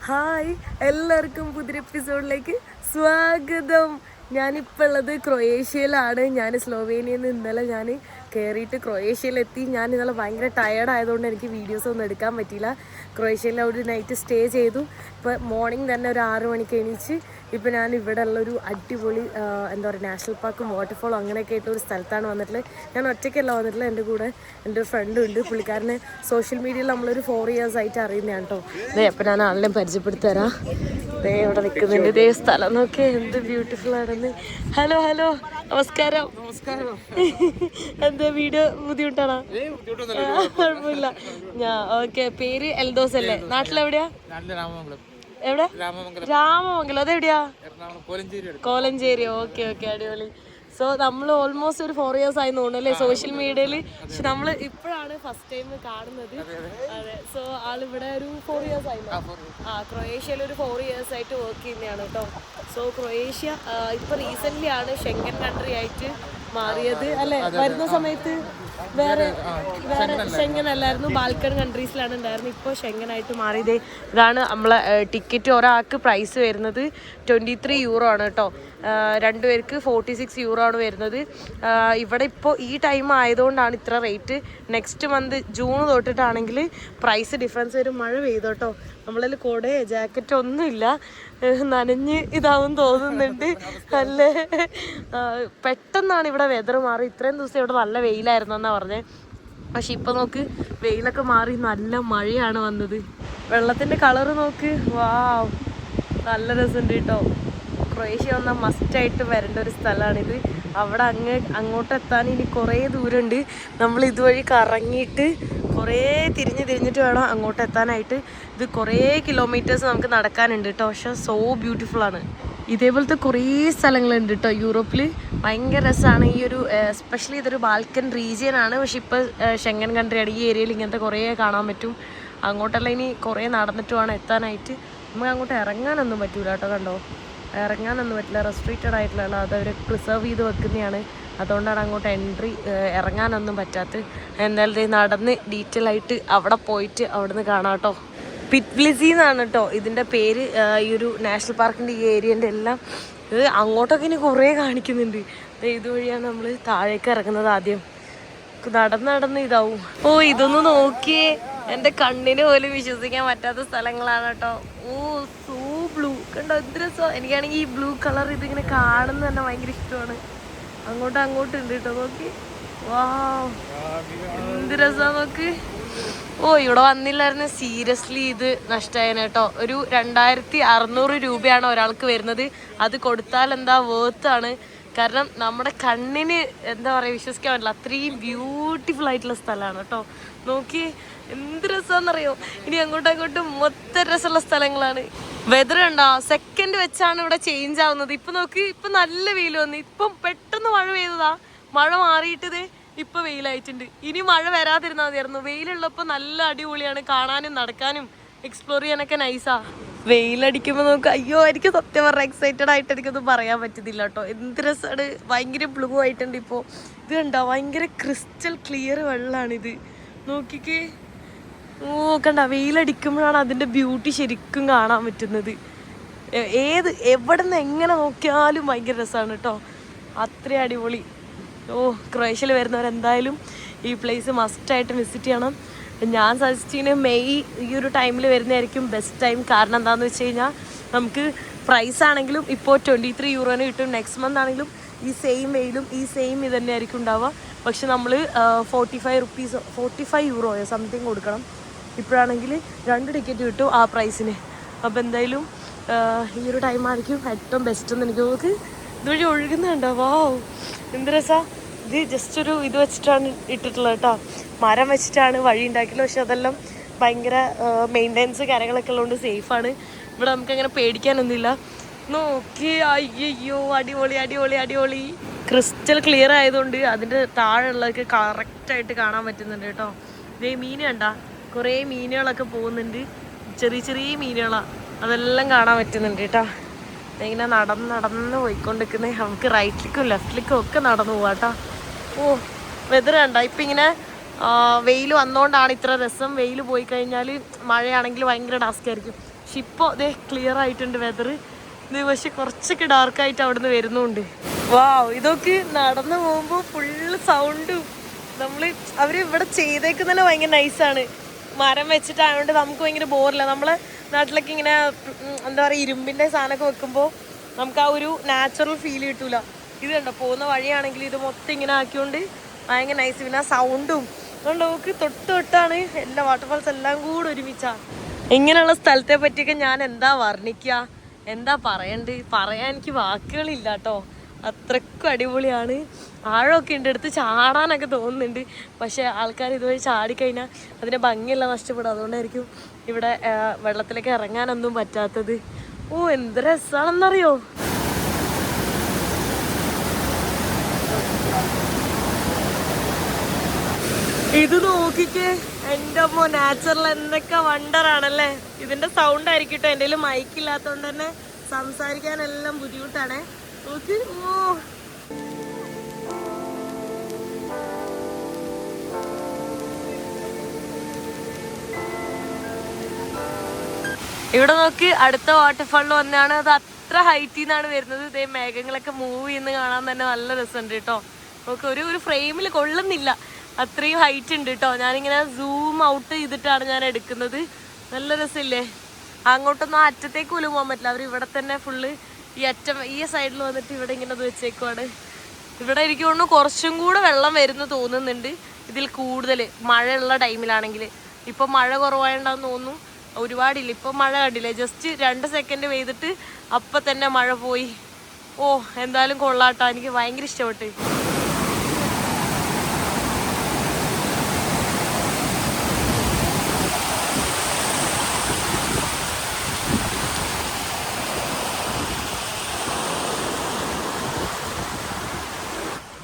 Hi, എല്ലാവർക്കും പുതിയ എപ്പിസോഡിലേക്ക് സ്വാഗതം. ഞാനിപ്പോൾ ഉള്ളത് ക്രൊയേഷ്യയിലാണ്. ഞാൻ സ്ലോവേനിയയിൽ നിന്ന് ഇന്നലെ ഞാൻ കയറിയിട്ട് ക്രൊയേഷ്യയിലെത്തി. ഞാൻ ഇന്നലെ ഭയങ്കര ടയേർഡായതുകൊണ്ട് എനിക്ക് വീഡിയോസ് ഒന്നും എടുക്കാൻ പറ്റിയില്ല. ക്രൊയേഷ്യയിൽ ഒരു നൈറ്റ് സ്റ്റേ ചെയ്തു. ഇപ്പോൾ മോർണിംഗ് തന്നെ ഒരു 6 മണിക്ക് എണീച്ച് ഇപ്പോൾ ഞാൻ ഇവിടെ ഉള്ളൊരു അടിപൊളി എന്താ പറയുക നാഷണൽ പാർക്കും വാട്ടർഫോളും അങ്ങനെയൊക്കെ ആയിട്ട് ഒരു സ്ഥലത്താണ് വന്നിട്ടുള്ളത്. ഞാൻ ഒറ്റയ്ക്കല്ല വന്നിട്ടുള്ളത്, എൻ്റെ കൂടെ എൻ്റെ ഒരു ഫ്രണ്ടും ഉണ്ട്. പുള്ളിക്കാരനെ സോഷ്യൽ മീഡിയയിൽ നമ്മളൊരു 4 years ആയിട്ട് അറിയുന്നതാണ് കേട്ടോ. അപ്പോൾ ഞാൻ ആളിനെ പരിചയപ്പെടുത്തി തരാം. ദേ ഇവിടെ നിൽക്കുന്നുണ്ട്. ഇതേ സ്ഥലം നോക്കി എന്ത് ബ്യൂട്ടിഫുൾ ആണെന്ന്. ഹലോ ഹലോ, നമസ്കാരം. എന്താ വീഡിയോ ബുദ്ധിമുട്ടാണോ? കുഴപ്പമില്ല. ഓക്കെ. പേര് എൽദോസ് അല്ലേ? നാട്ടിലെവിടെയാ? എവിടെ? രാമമംഗലം. അതെവിടെയാ? കോലഞ്ചേരി. ഓക്കെ ഓക്കെ, അടിപൊളി. സോ നമ്മൾ ഓൾമോസ്റ്റ് ഒരു 4 years ആയി തോന്നുന്നു അല്ലേ സോഷ്യൽ മീഡിയയിൽ. പക്ഷെ നമ്മൾ ഇപ്പോഴാണ് ഫസ്റ്റ് ടൈം കാണുന്നത്. അതെ. സോ ആളിവിടെ ഒരു 4 years ആയി. ക്രൊയേഷ്യയിൽ ഒരു 4 years ആയിട്ട് വർക്ക് ചെയ്യുന്നതാണ് കേട്ടോ. സോ ക്രൊയേഷ്യ ഇപ്പൊ റീസെന്റ് ആണ് ഷെങ്കൻ കൺട്രി ആയിട്ട് മാറിയത് അല്ലെ? വരുന്ന സമയത്ത് വേറെ ഷെങ്കൻ അല്ലായിരുന്നു, ബാൽക്കൺ കൺട്രീസിലാണ് ഉണ്ടായിരുന്നത്. ഇപ്പോൾ ഷെങ്കൻ ആയിട്ട് മാറിയത്. ഇതാണ് നമ്മളെ ടിക്കറ്റ്. ഒരാൾക്ക് പ്രൈസ് വരുന്നത് 23 euro ആണ് കേട്ടോ. 2 പേർക്ക് 46 euro ആണ് വരുന്നത്. ഇവിടെ ഇപ്പോൾ ഈ ടൈം ആയതുകൊണ്ടാണ് ഇത്ര റേറ്റ്. നെക്സ്റ്റ് മന്ത് ജൂൺ തൊട്ടിട്ടാണെങ്കിൽ പ്രൈസ് ഡിഫറൻസ് വരും. മഴ പെയ്തു കേട്ടോ. നമ്മളിൽ കൂടെ ജാക്കറ്റ് ഒന്നുമില്ല, നനഞ്ഞ് ഇതാവും തോന്നുന്നുണ്ട് അല്ലേ. പെട്ടെന്നാണ് ഇവിടെ വെതർ മാറി. ഇത്രയും ദിവസം ഇവിടെ നല്ല വെയിലായിരുന്നു എന്നാണ് പറഞ്ഞത്. പക്ഷെ ഇപ്പം നോക്ക്, വെയിലൊക്കെ മാറി നല്ല മഴയാണ് വന്നത്. വെള്ളത്തിൻ്റെ കളറ് നോക്ക്, വാവ്, നല്ല രസമുണ്ട് കേട്ടോ. ക്രൊയേഷ്യ വന്നാൽ മസ്റ്റായിട്ട് വരേണ്ട ഒരു സ്ഥലമാണിത്. അവിടെ അങ്ങോട്ട് എത്താൻ ഇനി കുറേ ദൂരമുണ്ട്. നമ്മൾ ഇതുവഴി കറങ്ങിയിട്ട് കുറേ തിരിഞ്ഞിട്ട് വേണം അങ്ങോട്ട് എത്താനായിട്ട്. ഇത് കുറേ കിലോമീറ്റേഴ്സ് നമുക്ക് നടക്കാനുണ്ട് കേട്ടോ. പക്ഷെ സോ ബ്യൂട്ടിഫുള്ളാണ്. ഇതേപോലത്തെ കുറേ സ്ഥലങ്ങളുണ്ട് കേട്ടോ യൂറോപ്പിൽ. ഭയങ്കര രസമാണ്. ഈ ഒരു എസ്പെഷ്യലി ഇതൊരു ബാൽക്കൻ റീജിയൻ ആണ്. പക്ഷെ ഇപ്പോൾ ഷെങ്കൻ കൺട്രിയാണ്. ഈ ഏരിയയിൽ ഇങ്ങനത്തെ കുറേ കാണാൻ പറ്റും. അങ്ങോട്ടെല്ലാം ഇനി കുറേ നടന്നിട്ട് വേണം എത്താനായിട്ട്. നമുക്ക് അങ്ങോട്ട് ഇറങ്ങാനൊന്നും പറ്റൂല കേട്ടോ. കണ്ടോ, ഇറങ്ങാനൊന്നും പറ്റില്ല. റെസ്ട്രിക്റ്റഡ് ആയിട്ടുള്ള അതവർ പ്രിസർവ് ചെയ്ത് വെക്കുന്നതാണ്. അതുകൊണ്ടാണ് അങ്ങോട്ട് എൻട്രി ഇറങ്ങാനൊന്നും പറ്റാത്തത്. എന്തായാലും നടന്ന് ഡീറ്റെയിൽ ആയിട്ട് അവിടെ പോയിട്ട് അവിടെ നിന്ന് കാണാം കേട്ടോ. പിറ്റ്ബ്ലിസി എന്നാണ് കേട്ടോ ഇതിൻ്റെ പേര്. ഈ ഒരു നാഷണൽ പാർക്കിൻ്റെ ഈ ഏരിയൻ്റെ എല്ലാം ഇത് അങ്ങോട്ടൊക്കെ ഇനി കുറേ കാണിക്കുന്നുണ്ട്. ഇതുവഴിയാണ് നമ്മൾ താഴേക്ക് ഇറങ്ങുന്നത്. ആദ്യം നടന്ന് ഇതാവും. ഓ, ഇതൊന്ന് നോക്കിയേ, എൻ്റെ കണ്ണിന് പോലും വിശ്വസിക്കാൻ പറ്റാത്ത സ്ഥലങ്ങളാണ് കേട്ടോ. ഓ, സോ ബ്ലൂ, കണ്ടോ എന്ത് രസം. എനിക്കാണെങ്കിൽ ഈ ബ്ലൂ കളർ ഇതിങ്ങനെ കാണുന്നത് തന്നെ ഭയങ്കര ഇഷ്ടമാണ്. അങ്ങോട്ട് ഉണ്ട് കേട്ടോ. നോക്കി, വാവ്, എന്ത് രസാ നോക്ക്. ഓ, ഇവിടെ വന്നില്ലായിരുന്നു സീരിയസ്ലി ഇത് നഷ്ടമായേനെ കേട്ടോ. ഒരു 2600 രൂപയാണ് ഒരാൾക്ക് വരുന്നത്. അത് കൊടുത്താൽ എന്താ വേർത്താണ്. കാരണം നമ്മുടെ കണ്ണിന് എന്താ പറയുക, വിശ്വസിക്കാൻ പറ്റില്ല. അത്രയും ബ്യൂട്ടിഫുൾ ആയിട്ടുള്ള സ്ഥലമാണ് കേട്ടോ. നോക്കി എന്ത് രസമാണെന്നറിയോ. ഇനി അങ്ങോട്ടും മൊത്തം രസമുള്ള സ്ഥലങ്ങളാണ്. വെതർ ഉണ്ടോ, സെക്കൻഡ് വെച്ചാണ് ഇവിടെ ചേഞ്ച് ആവുന്നത്. ഇപ്പം നോക്ക്, ഇപ്പം നല്ല വെയിൽ വന്നു. ഇപ്പം പെട്ടെന്ന് മഴ പെയ്തതാ. മഴ മാറിയിട്ടത് ഇപ്പം വെയിലായിട്ടുണ്ട്. ഇനി മഴ വരാതിരുന്നാൽ മതിയായിരുന്നു. വെയിലുള്ളപ്പോൾ നല്ല അടിപൊളിയാണ്. കാണാനും നടക്കാനും എക്സ്പ്ലോർ ചെയ്യാനൊക്കെ നൈസാ. വെയിലടിക്കുമ്പോൾ നോക്കുക, അയ്യോ, എനിക്ക് സത്യം പറഞ്ഞാൽ എക്സൈറ്റഡ് ആയിട്ട് എനിക്കൊന്നും പറയാൻ പറ്റുന്നില്ല കേട്ടോ. എന്ത് രസമാണ്. ഭയങ്കര ബ്ലൂ ആയിട്ടുണ്ട് ഇപ്പോൾ. ഇത് കണ്ടോ, ഭയങ്കര ക്രിസ്റ്റൽ ക്ലിയർ വെള്ളമാണിത്. നോക്കിക്കേ. ഓ, കണ്ട, വെയിലടിക്കുമ്പോഴാണ് അതിൻ്റെ ബ്യൂട്ടി ശരിക്കും കാണാൻ പറ്റുന്നത്. എവിടെ നിന്ന് എങ്ങനെ നോക്കിയാലും ഭയങ്കര രസമാണ് കേട്ടോ. അത്രയും അടിപൊളി. ഓ, ക്രൊയേഷ്യയിൽ വരുന്നവരെന്തായാലും ഈ പ്ലേസ് മസ്റ്റായിട്ട് വിസിറ്റ് ചെയ്യണം. ഞാൻ സജസ്റ്റ് ചെയ്യുന്നത് മെയ് ഈ ഒരു ടൈമിൽ വരുന്നതായിരിക്കും ബെസ്റ്റ് ടൈം. കാരണം എന്താണെന്ന് വെച്ച് കഴിഞ്ഞാൽ നമുക്ക് പ്രൈസ് ആണെങ്കിലും ഇപ്പോൾ 23 euro കിട്ടും. നെക്സ്റ്റ് മന്ത് ആണെങ്കിലും ഈ സെയിം വെയിലും ഈ സെയിം ഇത് തന്നെ ആയിരിക്കും ഉണ്ടാവുക. പക്ഷെ നമ്മൾ 45 euro സംതിങ് കൊടുക്കണം. ഇപ്പോഴാണെങ്കിൽ 2 ടിക്കറ്റ് കിട്ടും ആ പ്രൈസിന്. അപ്പോൾ എന്തായാലും ഈ ഒരു ടൈം ആയിരിക്കും ഏറ്റവും ബെസ്റ്റ് എന്ന് എനിക്ക് നോക്ക്. ഇതുവഴി ഒഴുകുന്നുണ്ടോ, വാവ്, എന്ത് രസമാണ്. ഇത് ജസ്റ്റ് ഒരു ഇത് വെച്ചിട്ടാണ് ഇട്ടിട്ടുള്ളത് കേട്ടോ. മരം വെച്ചിട്ടാണ് വഴി ഉണ്ടാക്കിയത്. പക്ഷെ അതെല്ലാം ഭയങ്കര മെയിൻ്റെനൻസ് കാര്യങ്ങളൊക്കെ ഉള്ളതുകൊണ്ട് സേഫാണ്. ഇവിടെ നമുക്കങ്ങനെ പേടിക്കാനൊന്നുമില്ല. നോക്കി, അയ്യോ, അടിപൊളി. ക്രിസ്റ്റൽ ക്ലിയർ ആയതുകൊണ്ട് അതിൻ്റെ താഴെയുള്ളതൊക്കെ കറക്റ്റായിട്ട് കാണാൻ പറ്റുന്നുണ്ട് കേട്ടോ. ഇതേ മീൻ കണ്ട, കുറേ മീനുകളൊക്കെ പോകുന്നുണ്ട്. ചെറിയ മീനുകളാണ്. അതെല്ലാം കാണാൻ പറ്റുന്നുണ്ട് കേട്ടോ. ഇങ്ങനെ നടന്ന് പോയിക്കൊണ്ടിരിക്കുന്നത്. നമുക്ക് റൈറ്റിലേക്കും ലെഫ്റ്റിലേക്കും ഒക്കെ നടന്നു പോവാം കേട്ടോ. ഓ, വെതർ കണ്ട. ഇപ്പം ഇങ്ങനെ വെയിൽ വന്നുകൊണ്ടാണ് ഇത്ര രസം. വെയിൽ പോയി കഴിഞ്ഞാൽ മഴയാണെങ്കിൽ ഭയങ്കര ടാസ്ക് ആയിരിക്കും. പക്ഷെ ഇപ്പോൾ അതേ ക്ലിയർ ആയിട്ടുണ്ട് വെതർ. ഇത് പക്ഷെ കുറച്ചൊക്കെ ഡാർക്കായിട്ട് അവിടെ നിന്ന് വരുന്നുണ്ട്. വാവ്, ഇതൊക്കെ നടന്നു പോകുമ്പോൾ ഫുള്ള് സൗണ്ടും അവർ ഇവിടെ ചെയ്തേക്കുന്നതന്നെ ഭയങ്കര നൈസാണ്. മരം വെച്ചിട്ടായതുകൊണ്ട് നമുക്ക് ഭയങ്കര ബോറില്ല. നമ്മളെ നാട്ടിലൊക്കെ ഇങ്ങനെ എന്താ പറയുക ഇരുമ്പിൻ്റെ സാധനമൊക്കെ വെക്കുമ്പോൾ നമുക്ക് ആ ഒരു നാച്ചുറൽ ഫീൽ കിട്ടൂല. ഇത് കണ്ടോ, പോകുന്ന വഴിയാണെങ്കിൽ ഇത് മൊത്തം ഇങ്ങനെ ആക്കിയോണ്ട് ഭയങ്കര നൈസ്. പിന്നെ ആ സൗണ്ടും അതുകൊണ്ട് നമുക്ക് തൊട്ടാണ് എല്ലാ വാട്ടർഫാൾസ് എല്ലാം കൂടെ ഒരുമിച്ചാണ്. ഇങ്ങനെയുള്ള സ്ഥലത്തെ പറ്റിയൊക്കെ ഞാൻ എന്താ വർണ്ണിക്കുക, എന്താ പറയാൻ എനിക്ക് വാക്കുകളില്ല കേട്ടോ. അത്രക്കും അടിപൊളിയാണ്. ആഴമൊക്കെ ഉണ്ട്, എടുത്ത് ചാടാനൊക്കെ തോന്നുന്നുണ്ട്. പക്ഷെ ആൾക്കാർ ഇതുവഴി ചാടിക്കഴിഞ്ഞാൽ അതിൻ്റെ ഭംഗിയെല്ലാം നഷ്ടപ്പെടും. അതുകൊണ്ടായിരിക്കും ഇവിടെ വെള്ളത്തിലേക്ക് ഇറങ്ങാനൊന്നും പറ്റാത്തത്. ഓ, എന്ത് രസമാണെന്നറിയോ. ഇത് നോക്കിക്കേ എൻ്റെ അമ്മോ, നാച്ചുറൽ എന്തൊക്കെ വണ്ടറാണല്ലേ. ഇതിൻ്റെ സൗണ്ട് ആയിരിക്കും കേട്ടോ. എൻ്റെ കയ്യിൽ മൈക്കില്ലാത്തതുകൊണ്ട് തന്നെ സംസാരിക്കാനെല്ലാം ബുദ്ധിമുട്ടാണേ. നോക്ക്, ഓ ഇവിടെ നോക്ക്, അടുത്ത വാട്ടർഫാളിൽ വന്നാണ്. അത് അത്ര ഹൈറ്റിൽ നിന്നാണ് വരുന്നത്. ഇതേ മേഘങ്ങളൊക്കെ മൂവ് ചെയ്യുന്ന കാണാൻ തന്നെ നല്ല രസമുണ്ട് കേട്ടോ. നമുക്ക് ഒരു ഫ്രെയിമിൽ കൊള്ളുന്നില്ല, അത്രയും ഹൈറ്റ് ഉണ്ട് കേട്ടോ. ഞാനിങ്ങനെ സൂം ഔട്ട് ചെയ്തിട്ടാണ് ഞാൻ എടുക്കുന്നത്. നല്ല രസമില്ലേ. അങ്ങോട്ടൊന്നും ആ അറ്റത്തേക്ക് പോലും പോകാൻ പറ്റില്ല. അവർ ഇവിടെ തന്നെ ഫുള്ള് ഈ സൈഡിൽ വന്നിട്ട് ഇവിടെ ഇങ്ങനെ അത് വെച്ചേക്കുവാണ്. ഇവിടെ എനിക്ക് തോന്നുന്നു കുറച്ചും കൂടെ വെള്ളം വരുന്ന തോന്നുന്നുണ്ട് ഇതിൽ കൂടുതൽ, മഴയുള്ള ടൈമിലാണെങ്കിൽ. ഇപ്പം മഴ കുറവായിട്ടുണ്ടാന്ന് തോന്നുന്നു, ഒരുപാടില്ല. ഇപ്പം മഴ കണ്ടില്ലേ, ജസ്റ്റ് 2 സെക്കൻഡ് പെയ്തിട്ട് അപ്പം തന്നെ മഴ പോയി. ഓ, എന്തായാലും കൊള്ളാട്ടോ, എനിക്ക് ഭയങ്കര ഇഷ്ടപ്പെട്ടു.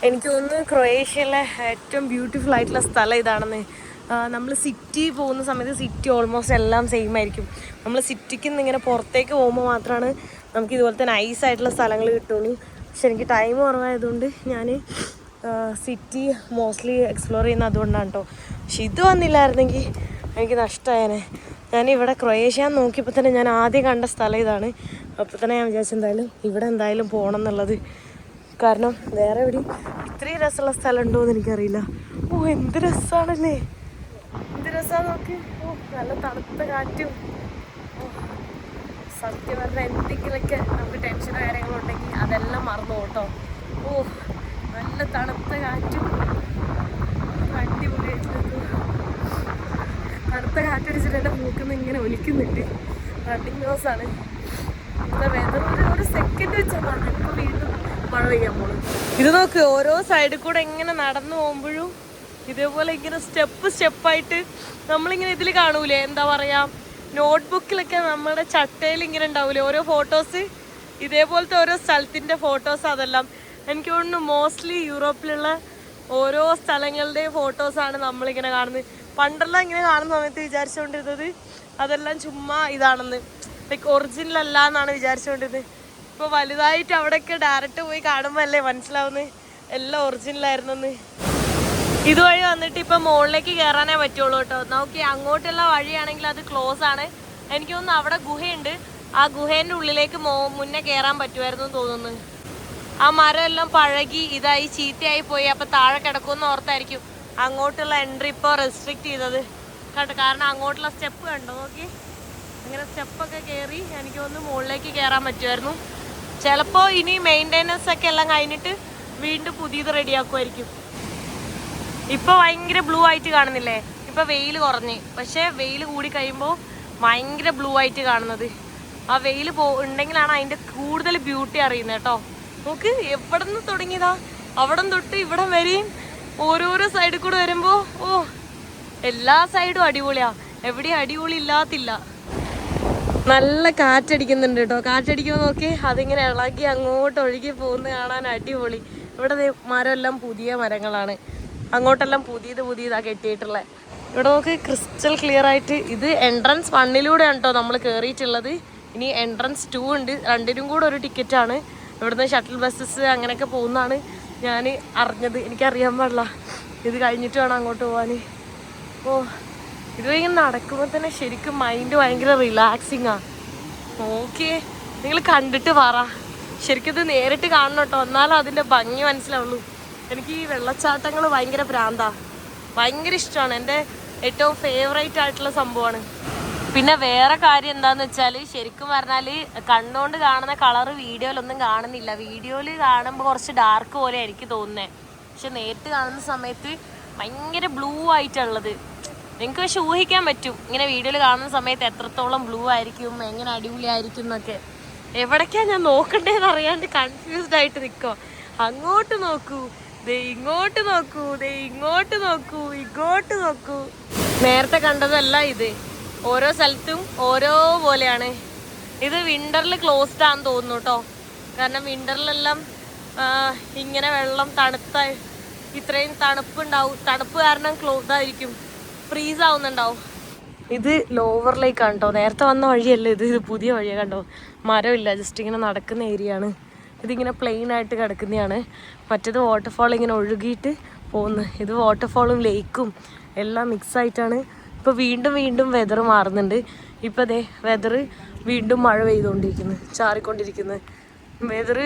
എനിക്ക് തോന്നുന്നു ക്രൊയേഷ്യയിലെ ഏറ്റവും ബ്യൂട്ടിഫുൾ ആയിട്ടുള്ള സ്ഥലം ഇതാണെന്ന്. നമ്മൾ സിറ്റി പോകുന്ന സമയത്ത് സിറ്റി ഓൾമോസ്റ്റ് എല്ലാം സെയിം ആയിരിക്കും. നമ്മൾ സിറ്റിക്ക് നിന്ന് ഇങ്ങനെ പുറത്തേക്ക് പോകുമ്പോൾ മാത്രമാണ് നമുക്ക് ഇതുപോലത്തെ നൈസായിട്ടുള്ള സ്ഥലങ്ങൾ കിട്ടുള്ളൂ. പക്ഷെ എനിക്ക് ടൈം കുറവായതുകൊണ്ട് ഞാൻ സിറ്റി മോസ്റ്റ്ലി എക്സ്പ്ലോർ ചെയ്യുന്നത് അതുകൊണ്ടാണ് കേട്ടോ. പക്ഷെ ഇത് വന്നില്ലായിരുന്നെങ്കിൽ എനിക്ക് നഷ്ടമായേനെ. ഞാനിവിടെ ക്രൊയേഷ്യ നോക്കിയപ്പോൾ തന്നെ ഞാൻ ആദ്യം കണ്ട സ്ഥലം ഇതാണ്. അപ്പോൾ തന്നെ ഞാൻ വിചാരിച്ചു ഇവിടെ എന്തായാലും പോകണം എന്നുള്ളത്. കാരണം വേറെ എവിടെയും ഇത്രയും രസമുള്ള സ്ഥലം ഉണ്ടോ എന്ന് എനിക്കറിയില്ല. ഓ, എന്ത് രസമാണല്ലേ, എന്ത് രസമാണ് നോക്ക്. ഓ, നല്ല തണുത്ത കാറ്റും. സത്യം പറഞ്ഞാൽ എന്തെങ്കിലുമൊക്കെ നമുക്ക് ടെൻഷനോ കാര്യങ്ങളോ ഉണ്ടെങ്കിൽ അതെല്ലാം മറന്നു കേട്ടോ. ഓ, നല്ല തണുത്ത കാറ്റും അടിപൊളിയായിട്ട്. തണുത്ത കാറ്റടിച്ചിട്ട് എൻ്റെ മൂക്കിന്ന് ഇങ്ങനെ ഒലിക്കുന്നുണ്ട്. റണ്ണിങ് നോസാണ്. വെതർ ഒരു സെക്കൻഡ് വെച്ചാൽ ഇപ്പോൾ വീണ്ടും മഴ പെയ്യാൻ പോകും. ഇത് നോക്ക്, ഓരോ സൈഡിൽ കൂടെ ഇങ്ങനെ നടന്നു പോകുമ്പോഴും ഇതേപോലെ ഇങ്ങനെ സ്റ്റെപ്പായിട്ട് നമ്മളിങ്ങനെ ഇതിൽ കാണൂലേ, എന്താ പറയാ, നോട്ട്ബുക്കിലൊക്കെ നമ്മുടെ ചട്ടയിൽ ഇങ്ങനെ ഉണ്ടാവൂലേ ഓരോ ഫോട്ടോസ്, ഇതേപോലത്തെ ഓരോ സ്ഥലത്തിൻ്റെ ഫോട്ടോസ്. അതെല്ലാം എനിക്ക് തോന്നുന്നു മോസ്റ്റ്ലി യൂറോപ്പിലുള്ള ഓരോ സ്ഥലങ്ങളുടെയും ഫോട്ടോസാണ് നമ്മളിങ്ങനെ കാണുന്നത്. പണ്ടെല്ലാം ഇങ്ങനെ കാണുന്ന സമയത്ത് വിചാരിച്ചുകൊണ്ടിരുന്നത് അതെല്ലാം ചുമ്മാ ഇതാണെന്ന്, ലൈക്ക് ഒറിജിനൽ അല്ല എന്നാണ് വിചാരിച്ചുകൊണ്ടിരുന്നത്. ഇപ്പോൾ വലുതായിട്ട് അവിടെയൊക്കെ ഡയറക്റ്റ് പോയി കാണുമ്പോൾ അല്ലേ മനസ്സിലാവുന്നത് എല്ലാം ഒറിജിനലായിരുന്നെന്ന്. ഇതുവഴി വന്നിട്ട് ഇപ്പം മുകളിലേക്ക് കയറാനേ പറ്റുള്ളൂ കേട്ടോ. നോക്കി, അങ്ങോട്ടുള്ള വഴിയാണെങ്കിൽ അത് ക്ലോസ് ആണ്. എനിക്ക് തോന്നുന്നു അവിടെ ഗുഹയുണ്ട്, ആ ഗുഹേൻ്റെ ഉള്ളിലേക്ക് മുന്നേ കയറാൻ പറ്റുമായിരുന്നു തോന്നുന്നു. ആ മരം എല്ലാം പഴകി ഇതായി ചീത്തയായി പോയി. അപ്പം താഴെ കിടക്കുമെന്ന് ഓർത്തായിരിക്കും അങ്ങോട്ടുള്ള എൻട്രി ഇപ്പോൾ റെസ്ട്രിക്റ്റ് ചെയ്തത് കേട്ടോ. കാരണം അങ്ങോട്ടുള്ള സ്റ്റെപ്പ് കണ്ടോ, നോക്കി, അങ്ങനെ സ്റ്റെപ്പൊക്കെ കയറി എനിക്ക് തോന്നുന്നു മുകളിലേക്ക് കയറാൻ പറ്റുമായിരുന്നു. ചിലപ്പോൾ ഇനി മെയിൻ്റെനൻസ് ഒക്കെ എല്ലാം കഴിഞ്ഞിട്ട് വീണ്ടും പുതിയത് റെഡിയാക്കുമായിരിക്കും. ഇപ്പോൾ ഭയങ്കര ബ്ലൂ ആയിട്ട് കാണുന്നില്ലേ, ഇപ്പോൾ വെയിൽ കുറഞ്ഞ്. പക്ഷേ വെയിൽ കൂടി കഴിയുമ്പോൾ ഭയങ്കര ബ്ലൂ ആയിട്ട് കാണുന്നത്. ആ വെയിൽ ഉണ്ടെങ്കിലാണ് അതിൻ്റെ കൂടുതൽ ബ്യൂട്ടി അറിയുന്നത് കേട്ടോ. നോക്ക്, എവിടെ നിന്ന് തുടങ്ങിയതാ അവിടെ തൊട്ട് ഇവിടം വരെയും ഓരോരോ സൈഡിൽ കൂടെ വരുമ്പോൾ ഓ, എല്ലാ സൈഡും അടിപൊളിയാ, എവിടെയും അടിപൊളി ഇല്ലാത്തില്ല. നല്ല കാറ്റടിക്കുന്നുണ്ട് കേട്ടോ. കാറ്റടിക്കുമ്പോൾ നോക്കി അതിങ്ങനെ ഇളകി അങ്ങോട്ട് ഒഴുകി പോകുന്ന കാണാൻ അടിപൊളി. ഇവിടെ മരമെല്ലാം പുതിയ മരങ്ങളാണ്, അങ്ങോട്ടെല്ലാം പുതിയതാണ് കെട്ടിയിട്ടുള്ളത്. ഇവിടെ നോക്ക്, ക്രിസ്റ്റൽ ക്ലിയർ ആയിട്ട്. ഇത് എൻട്രൻസ് 1-ലൂടെയാണ് കേട്ടോ നമ്മൾ കയറിയിട്ടുള്ളത്. ഇനി എൻട്രൻസ് 2 ഉണ്ട്, രണ്ടിനും കൂടെ ഒരു ടിക്കറ്റാണ്. ഇവിടുന്ന് ഷട്ടിൽ ബസ്സസ് അങ്ങനെയൊക്കെ പോകുന്നതാണ് ഞാൻ അറിഞ്ഞത്. എനിക്കറിയാൻ പാടില്ല, ഇത് കഴിഞ്ഞിട്ട് വേണം അങ്ങോട്ട് പോകാൻ. ഓ, ഇത് ഇങ്ങനെ നടക്കുമ്പോൾ തന്നെ ശരിക്കും മൈൻഡ് ഭയങ്കര റിലാക്സിങ് ആണ്. നോക്കിയേ, നിങ്ങൾ കണ്ടിട്ട് പറ. ശരിക്കും ഇത് നേരിട്ട് കാണണം കേട്ടോ, എന്നാലും അതിൻ്റെ ഭംഗി മനസ്സിലാവുള്ളൂ. എനിക്ക് ഈ വെള്ളച്ചാട്ടങ്ങൾ ഭയങ്കര ഭ്രാന്താ, ഭയങ്കര ഇഷ്ടമാണ്. എൻ്റെ ഏറ്റവും ഫേവറേറ്റ് ആയിട്ടുള്ള സംഭവമാണ്. പിന്നെ വേറെ കാര്യം എന്താന്ന് വെച്ചാൽ, ശരിക്കും പറഞ്ഞാൽ കണ്ണുകൊണ്ട് കാണുന്ന കളറ് വീഡിയോയിലൊന്നും കാണുന്നില്ല. വീഡിയോയിൽ കാണുമ്പോൾ കുറച്ച് ഡാർക്ക് പോലെ എനിക്ക് തോന്നുന്നത്, പക്ഷെ നേരിട്ട് കാണുന്ന സമയത്ത് ഭയങ്കര ബ്ലൂ ആയിട്ടുള്ളത്. നിങ്ങൾക്ക് പക്ഷെ ഊഹിക്കാൻ പറ്റും ഇങ്ങനെ വീഡിയോയിൽ കാണുന്ന സമയത്ത് എത്രത്തോളം ബ്ലൂ ആയിരിക്കും, എങ്ങനെ അടിപൊളിയായിരിക്കും എന്നൊക്കെ. എവിടേക്കാണ് ഞാൻ നോക്കണ്ടേന്ന് അറിയാണ്ട് കൺഫ്യൂസ്ഡ് ആയിട്ട് നിൽക്കുക. അങ്ങോട്ട് നോക്കൂ, ദേ ഇങ്ങോട്ട് നോക്കൂ, ദേ ഇങ്ങോട്ട് നോക്കൂ, ഇങ്ങോട്ട് നോക്കൂ. നേരത്തെ കണ്ടതല്ല ഇത്, ഓരോ സ്ഥലത്തും ഓരോ പോലെയാണ്. ഇത് വിൻ്ററിൽ ക്ലോസ്ഡ് ആണെന്ന് തോന്നുന്നു കേട്ടോ, കാരണം വിൻ്ററിലെല്ലാം ഇങ്ങനെ വെള്ളം ഇത്രയും തണുപ്പുണ്ടാവും. തണുപ്പ് കാരണം ക്ലോസ്ഡ് ആയിരിക്കും, ഫ്രീസ് ആവുന്നുണ്ടാവും. ഇത് ലോവർ ലേക്ക് ആണ് കേട്ടോ, നേരത്തെ വന്ന വഴിയല്ല ഇത്, ഇത് പുതിയ വഴിയാണ്. കണ്ടോ, മരമില്ല, ജസ്റ്റ് ഇങ്ങനെ നടക്കുന്ന ഏരിയ ആണ്. ഇതിങ്ങനെ പ്ലെയിൻ ആയിട്ട് കിടക്കുന്നതാണ്. മറ്റേത് വാട്ടർഫാൾ ഇങ്ങനെ ഒഴുകിയിട്ട് പോകുന്നു. ഇത് വാട്ടർഫാളും ലേക്കും എല്ലാം മിക്സ് ആയിട്ടാണ്. ഇപ്പോൾ വീണ്ടും വീണ്ടും വെതർ മാറുന്നുണ്ട്. ഇപ്പോൾ ദേ വെതർ വീണ്ടും മഴ പെയ്തുകൊണ്ടിരിക്കുന്നു, ചാറിക്കൊണ്ടിരിക്കുന്നു. വെതർ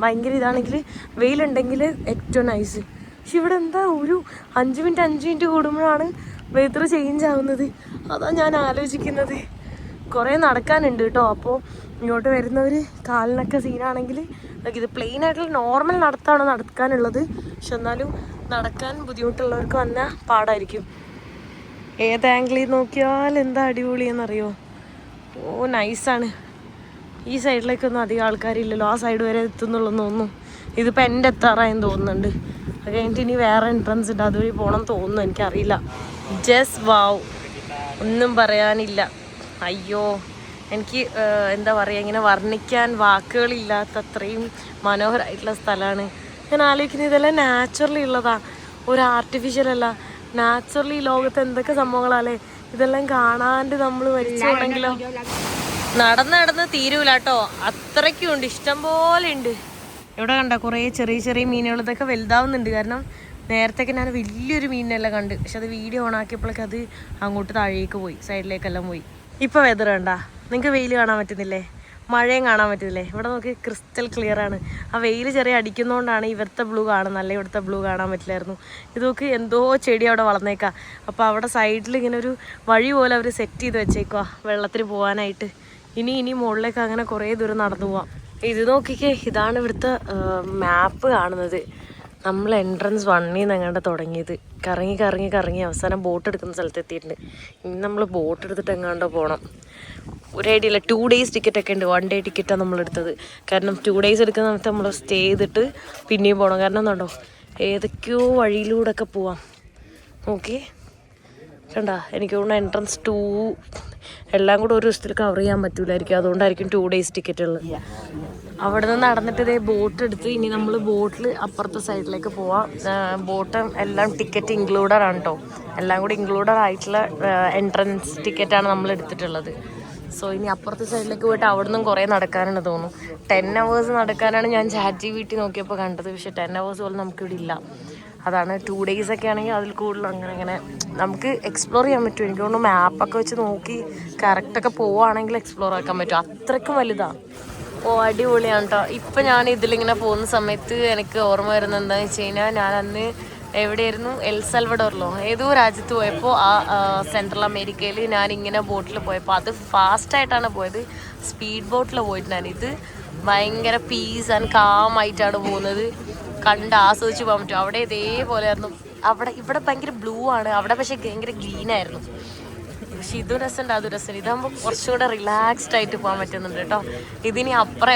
ഭയങ്കര ഇതാണെങ്കിൽ, വെയിലുണ്ടെങ്കിൽ ഏറ്റവും നൈസ്. പക്ഷെ ഇവിടെ എന്താ ഒരു 5 മിനിറ്റ് കൂടുമ്പോഴാണ് വെതർ ചേഞ്ച് ആവുന്നത്. അതാണ് ഞാൻ ആലോചിക്കുന്നത്. കുറേ നടക്കാനുണ്ട് കേട്ടോ. അപ്പോൾ ഇങ്ങോട്ട് വരുന്നവർ കാലിനൊക്കെ സീനാണെങ്കിൽ, ഇത് പ്ലെയിൻ ആയിട്ടുള്ള നോർമൽ നടത്താണ് നടക്കാനുള്ളത്. പക്ഷെ എന്നാലും നടക്കാൻ ബുദ്ധിമുട്ടുള്ളവർക്ക് വന്നാൽ പാടായിരിക്കും. ഏത് ആംഗിളിൽ നോക്കിയാൽ എന്താ അടിപൊളിയെന്നറിയോ. ഓ നൈസാണ്. ഈ സൈഡിലേക്കൊന്നും അധികം ആൾക്കാരില്ലല്ലോ, ആ സൈഡ് വരെ എത്തുന്നുള്ളൂ തോന്നുന്നു. ഇതിപ്പോൾ എൻ്റെ എത്താറായെന്ന് തോന്നുന്നുണ്ട്. അത് കഴിഞ്ഞിട്ട് ഇനി വേറെ എൻട്രൻസ് ഉണ്ട്, അതുവഴി പോകണം തോന്നുന്നു, എനിക്കറിയില്ല. ജസ്റ്റ് വാവ്, ഒന്നും പറയാനില്ല. അയ്യോ, എനിക്ക് എന്താ പറയുക, ഇങ്ങനെ വർണ്ണിക്കാൻ വാക്കുകളില്ലാത്ത അത്രയും മനോഹരമായിട്ടുള്ള സ്ഥലമാണ്. ഞാൻ ആലോചിക്കുന്നത് ഇതെല്ലാം നാച്ചുറലി ഉള്ളതാ, ഒരു ആർട്ടിഫിഷ്യൽ അല്ല. നാച്ചുറലി ലോകത്ത് എന്തൊക്കെ സംഭവങ്ങളല്ലേ, ഇതെല്ലാം കാണാണ്ട് നമ്മൾ മരിച്ചുണ്ടെങ്കിലോ. നടന്ന് തീരൂല കേട്ടോ, അത്രയ്ക്കും ഉണ്ട്, ഇഷ്ടം പോലെ ഉണ്ട്. ഇവിടെ കണ്ട കുറേ ചെറിയ ചെറിയ മീനുകൾ, ഇതൊക്കെ വലുതാവുന്നുണ്ട്. കാരണം നേരത്തെയൊക്കെ ഞാൻ വലിയൊരു മീനിനെല്ലാം കണ്ട്, പക്ഷെ അത് വീഡിയോ ഓൺ ആക്കിയപ്പോഴേക്ക് അത് അങ്ങോട്ട് താഴേക്ക് പോയി, സൈഡിലേക്കെല്ലാം പോയി. ഇപ്പോൾ വെതർ കണ്ട, നിങ്ങൾക്ക് വെയിൽ കാണാൻ പറ്റുന്നില്ലേ, മഴയും കാണാൻ പറ്റുന്നില്ലേ. ഇവിടെ നോക്കി ക്രിസ്റ്റൽ ക്ലിയർ ആണ്. ആ വെയിൽ ചെറിയ അടിക്കുന്നതുകൊണ്ടാണ് ഇവിടുത്തെ ബ്ലൂ കാണുന്നത്, അല്ല ഇവിടുത്തെ ബ്ലൂ കാണാൻ പറ്റില്ലായിരുന്നു. ഇത് നോക്കി എന്തോ ചെടി അവിടെ വളർന്നേക്കാം. അപ്പോൾ അവിടെ സൈഡിൽ ഇങ്ങനെ ഒരു വഴി പോലെ അവർ സെറ്റ് ചെയ്ത് വെച്ചേക്കുക വെള്ളത്തിന് പോകാനായിട്ട്. ഇനി മുകളിലേക്ക് അങ്ങനെ കുറേ ദൂരം നടന്നു പോവാം. ഇത് നോക്കിക്കേ, ഇതാണ് ഇവിടുത്തെ മാപ്പ് കാണുന്നത്. നമ്മൾ എൻട്രൻസ് 1-ൽ നിന്ന് എങ്ങാണ്ട് തുടങ്ങിയത്, കറങ്ങി അവസാനം ബോട്ട് എടുക്കുന്ന സ്ഥലത്ത് എത്തിയിട്ടുണ്ട്. ഇനി നമ്മൾ ബോട്ട് എടുത്തിട്ട് എങ്ങാണ്ടോ പോകണം. ഒരു ഐഡിയ ഇല്ല. 2 days ടിക്കറ്റൊക്കെ ഉണ്ട്, 1 day ടിക്കറ്റാണ് നമ്മളെടുത്തത്. കാരണം 2 days എടുക്കുന്ന സമയത്ത് നമ്മൾ സ്റ്റേ ചെയ്തിട്ട് പിന്നെയും പോകണം. കാരണം എന്താണോ, ഏതൊക്കെയോ വഴിയിലൂടെയൊക്കെ പോവാം. നോക്കി കണ്ട, എനിക്ക് തോന്നുന്നു എൻട്രൻസ് 2 എല്ലാം കൂടെ ഒരു ദിവസത്തിൽ കവർ ചെയ്യാൻ പറ്റൂലായിരിക്കും, അതുകൊണ്ടായിരിക്കും 2 days ടിക്കറ്റ് ഉള്ളത്. അവിടെ നിന്ന് നടന്നിട്ട് ഇതേ ബോട്ട് എടുത്ത് ഇനി നമ്മൾ ബോട്ടിൽ അപ്പുറത്തെ സൈഡിലേക്ക് പോവാം. ബോട്ട് എല്ലാം ടിക്കറ്റ് ഇൻക്ലൂഡഡ് ആണ് കേട്ടോ, എല്ലാം കൂടി ഇൻക്ലൂഡഡ് ആയിട്ടുള്ള എൻട്രൻസ് ടിക്കറ്റാണ് നമ്മൾ എടുത്തിട്ടുള്ളത്. സോ ഇനി അപ്പുറത്തെ സൈഡിലേക്ക് പോയിട്ട് അവിടെ നിന്നും കുറേ നടക്കാനാണ് തോന്നുന്നു. 10 hours നടക്കാനാണ് ഞാൻ ChatGPT നോക്കിയപ്പോൾ കണ്ടത്. പക്ഷേ 10 hours പോലും നമുക്കിവിടെ ഇല്ല. അതാണ് 2 days ഒക്കെ ആണെങ്കിൽ അതിൽ കൂടുതൽ അങ്ങനെ നമുക്ക് എക്സ്പ്ലോർ ചെയ്യാൻ പറ്റും. എനിക്ക് തോന്നുന്നു മാപ്പൊക്കെ വെച്ച് നോക്കി കറക്റ്റൊക്കെ പോവുകയാണെങ്കിൽ എക്സ്പ്ലോർ ആക്കാൻ പറ്റും, അത്രയ്ക്കും വലുതാണ്. ഓ അടിപൊളിയാണ് കേട്ടോ. ഇപ്പം ഞാൻ ഇതിലിങ്ങനെ പോകുന്ന സമയത്ത് എനിക്ക് ഓർമ്മ വരുന്നത് എന്താണെന്ന് വെച്ച് കഴിഞ്ഞാൽ, ഞാൻ അന്ന് എവിടെയായിരുന്നു, എൽ സൽവഡോറിലോ ഏതോ രാജ്യത്ത് പോയപ്പോൾ, ആ സെൻട്രൽ അമേരിക്കയിൽ ഞാനിങ്ങനെ ബോട്ടിൽ പോയപ്പോൾ, അത് ഫാസ്റ്റായിട്ടാണ് പോയത്, സ്പീഡ് ബോട്ടിൽ പോയിട്ട് ഞാനിത് ഭയങ്കര പീസ് ആൻഡ് കാമായിട്ടാണ് പോകുന്നത്. കണ്ട് ആസ്വദിച്ച് പോകാൻ പറ്റും. അവിടെ ഇതേപോലെ ആയിരുന്നു. ഇവിടെ ഭയങ്കര ബ്ലൂ ആണ്, അവിടെ പക്ഷേ ഭയങ്കര ഗ്രീനായിരുന്നു. പക്ഷെ ഇതും രസമുണ്ട്, അതും രസമുണ്ട്. ഇതാകുമ്പോൾ കുറച്ചുകൂടെ റിലാക്സ്ഡ് ആയിട്ട് പോകാൻ പറ്റുന്നുണ്ട് കേട്ടോ. ഇതിനി അപ്പുറം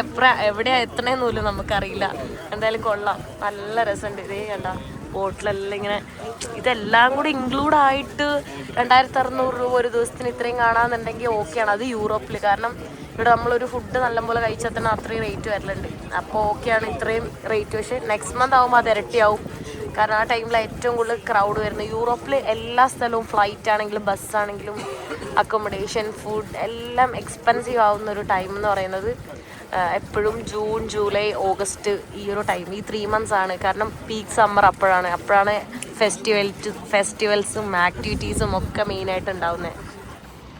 എവിടെയാണ് എത്തണേന്ന് നമുക്കറിയില്ല. എന്തായാലും കൊള്ളാം, നല്ല രസമുണ്ട്. ഇതേ കണ്ട ബോട്ടിലെല്ലാം ഇങ്ങനെ, ഇതെല്ലാം കൂടി ഇൻക്ലൂഡ് ആയിട്ട് 2600 രൂപ ഒരു ദിവസത്തിന് ഇത്രയും കാണാമെന്നുണ്ടെങ്കിൽ ഓക്കെയാണ്. അത് യൂറോപ്പിൽ, കാരണം ഇവിടെ നമ്മളൊരു ഫുഡ് നല്ലപോലെ കഴിച്ചാൽ തന്നെ അത്രയും റേറ്റ് വരലുണ്ട്. അപ്പോൾ ഓക്കെയാണ് ഇത്രയും റേറ്റ്. പക്ഷേ നെക്സ്റ്റ് മന്ത് ആകുമ്പോൾ അത് ഇരട്ടിയാവും, കാരണം ആ ടൈമിൽ ഏറ്റവും കൂടുതൽ ക്രൗഡ് വരുന്നത്. യൂറോപ്പിൽ എല്ലാ സ്ഥലവും ഫ്ലൈറ്റ് ആണെങ്കിലും ബസ്സാണെങ്കിലും അക്കോമഡേഷൻ ഫുഡ് എല്ലാം എക്സ്പെൻസീവ് ആവുന്ന ഒരു ടൈം എന്ന് പറയുന്നത് എപ്പോഴും ജൂൺ ജൂലൈ ഓഗസ്റ്റ് ഈ ഒരു ടൈം, ഈ 3 months ആണ്. കാരണം പീക്ക് സമ്മർ അപ്പോഴാണ് ഫെസ്റ്റിവൽസും ആക്ടിവിറ്റീസും ഒക്കെ മെയിനായിട്ട് ഉണ്ടാവുന്നത്.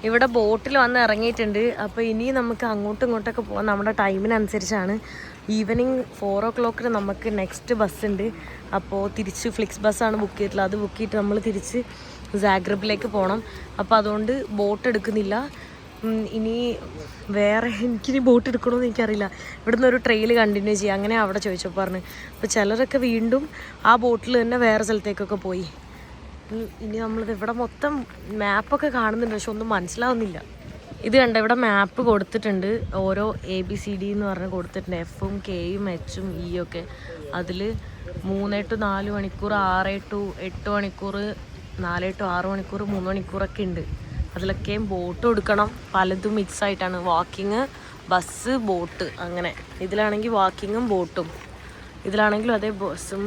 ഇവിടെ ബോട്ടിൽ വന്ന് ഇറങ്ങിയിട്ടുണ്ട്. അപ്പോൾ ഇനി നമുക്ക് അങ്ങോട്ടും ഇങ്ങോട്ടൊക്കെ പോകാം. നമ്മുടെ ടൈമിനനുസരിച്ചാണ്. ഈവനിങ് 4 o'clock നമുക്ക് നെക്സ്റ്റ് ബസ്സുണ്ട്. അപ്പോൾ തിരിച്ച് ഫ്ലിക്സ് ബസ്സാണ് ബുക്ക് ചെയ്തിട്ടുള്ളത്. അത് ബുക്ക് ചെയ്തിട്ട് നമ്മൾ തിരിച്ച് സാഗ്രബിലേക്ക് പോകണം. അപ്പോൾ അതുകൊണ്ട് ബോട്ട് എടുക്കുന്നില്ല. ഇനി വേറെ എനിക്കിനി ബോട്ട് എടുക്കണമെന്ന് എനിക്കറിയില്ല. ഇവിടുന്ന് ഒരു ട്രെയിൽ കണ്ടിന്യൂ ചെയ്യാം, അങ്ങനെ അവിടെ ചോദിച്ചപ്പോൾ പറഞ്ഞു. അപ്പോൾ ചിലരൊക്കെ വീണ്ടും ആ ബോട്ടിൽ തന്നെ വേറെ സ്ഥലത്തേക്കൊക്കെ പോയി. ഇനി നമ്മളിത് ഇവിടെ മൊത്തം മാപ്പൊക്കെ കാണുന്നുണ്ട്, പക്ഷെ ഒന്നും മനസ്സിലാവുന്നില്ല. ഇത് കണ്ട ഇവിടെ മാപ്പ് കൊടുത്തിട്ടുണ്ട്. ഓരോ ABCD എന്ന് പറഞ്ഞ് കൊടുത്തിട്ടുണ്ട്. Fഉം Kയും Hഉം E ഒക്കെ. അതിൽ 3 to 4 മണിക്കൂർ, 6 to 8 മണിക്കൂർ, 4 to 6 മണിക്കൂർ, 3 മണിക്കൂറൊക്കെ ഉണ്ട്. അതിലൊക്കെയും ബോട്ട് എടുക്കണം. പലതും മിക്സ് ആയിട്ടാണ്. വാക്കിങ്, ബസ്, ബോട്ട് അങ്ങനെ. ഇതിലാണെങ്കിൽ വാക്കിങ്ങും ബോട്ടും, ഇതിലാണെങ്കിലും അതേ ബസ്സും